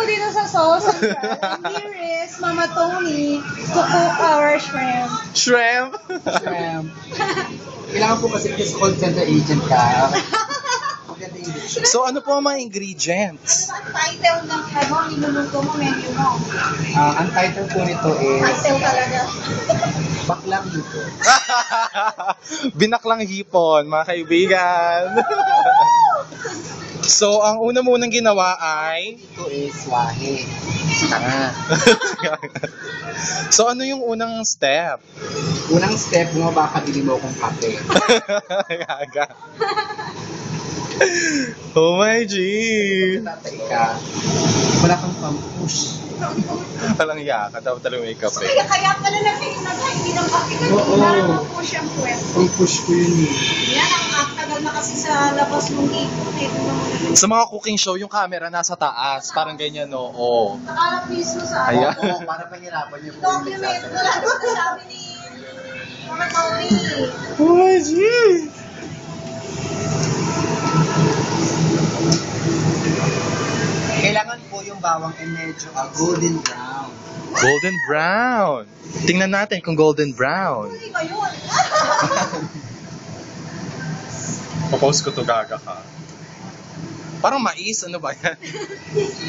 dito sa sauce. And here is Mama Tony to cook our shrimp. Shrimp? Shrimp. Kailangan po kasi call center agent ka. So ano po ang mga ingredients? Ano ang title ng niluluto mo, menu mo? Ang title po nito is Title talaga. Baklang Hipon. Binaklang hipon, mga kaibigan. So, ang una munang ginawa ay... Ito is wahe. Tanga. So, ano yung unang step? Unang step, bumaba ka, bili mo akong kape. Gaga. Oh my G! Tatay ka, wala kang pang-push. Walang yaka, dapat talaga may So, kape. kaya pala hindi ng kape kasi Oo. parang push ang puwet. Pang-push ko yun eh. Yan, ang tagal na kasi sa labas mong ipon. Sa mga cooking show, yung camera nasa taas. Parang ganyan, no? Oo. Nakalap mismo sa Ayan. Oo, para pahirapan niyo po yung document mo lang ito sabi ni Mama Tony. Oh my G! Kailangan po yung bawang ay medyo golden brown. Golden brown. Tingnan natin kung golden brown. Hindi ba yun? Popost ko to, gaga ka. Parang mais, ano ba yan?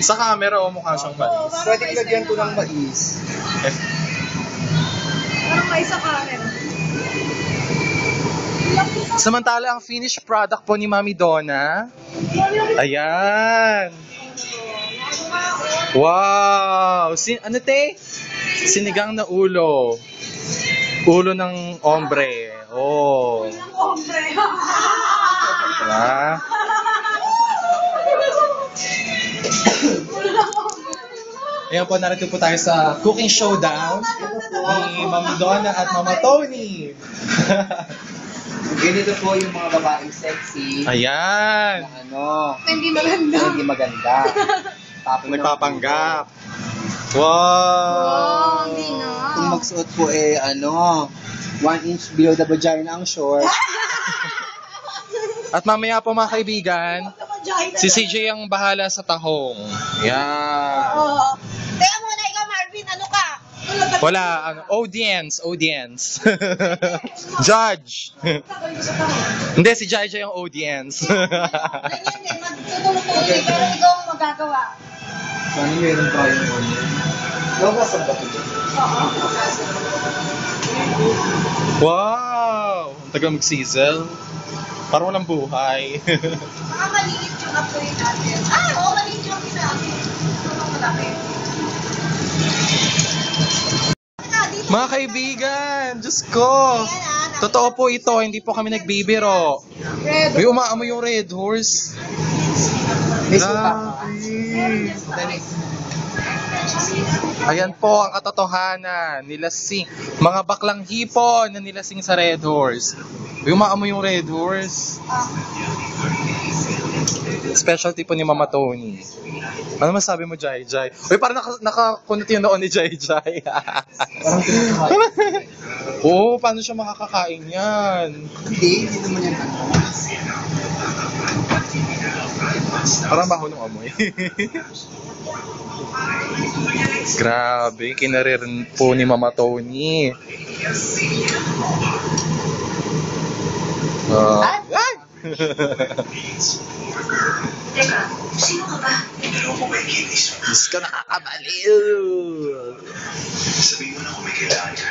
Sa camera, mukha siyang mais. Pwede ilagyan ko ng mais. Parang may sa camera. Samantala, ang finished product po ni Mami Donna. Ayan. Wow! Ano te? Sinigang na ulo. Ulo ng ombre. Oh. Ang hombre. Diba? Ayan po, narito po tayo sa cooking showdown ni Mami Donna at Mama Tony. Ganito po yung mga babaeng sexy. Ayan. Na ano, Hindi maganda. hindi maganda. Tapos Nagpapanggap. Oh, Wow! hindi na. Kung magsuot po 1 inch below the vagina ang short. At mamaya po mga kaibigan, si CJ ang bahala sa tahong. Yan. Oo. Teka muna, ikaw Marvin, ano ka? Wala, audience. Judge. Hindi, si Jai ang audience. Ganyan din, magtutulog-tulog pero ikaw ang magagawa. Sana meron tayong ano. Nawasag ba ito? Wow! Ang tagal mag-sizzle. Parang walang buhay. Mga maliit yung apoy natin. Oo, maliit yung apoy natin. Ano malaki? Mga kaibigan, Diyos ko. Totoo po ito, hindi po kami nagbibiro. Red. May umaamoy yung Red Horse. May suka pa. Grabe. Ayan po ang katotohanan. Nilasing. Mga baklang hipon na nilasing sa Red Horse. May umaamoy yung Red Horse. Specialty po ni Mama Tony. Ano masabi mo, Jai? Uy, parang nakakunot yung noon ni Jai. Parang pinakahain. Oo, paano siya makakakain yan? Hindi naman yan ano. Parang baho ng amoy. Grabe, kinarir po ni Mama Tony. Ay! Teka, sino ka ba? Diyos ko, nakakabaliw! Sabihin mo na kung may kailangan ka.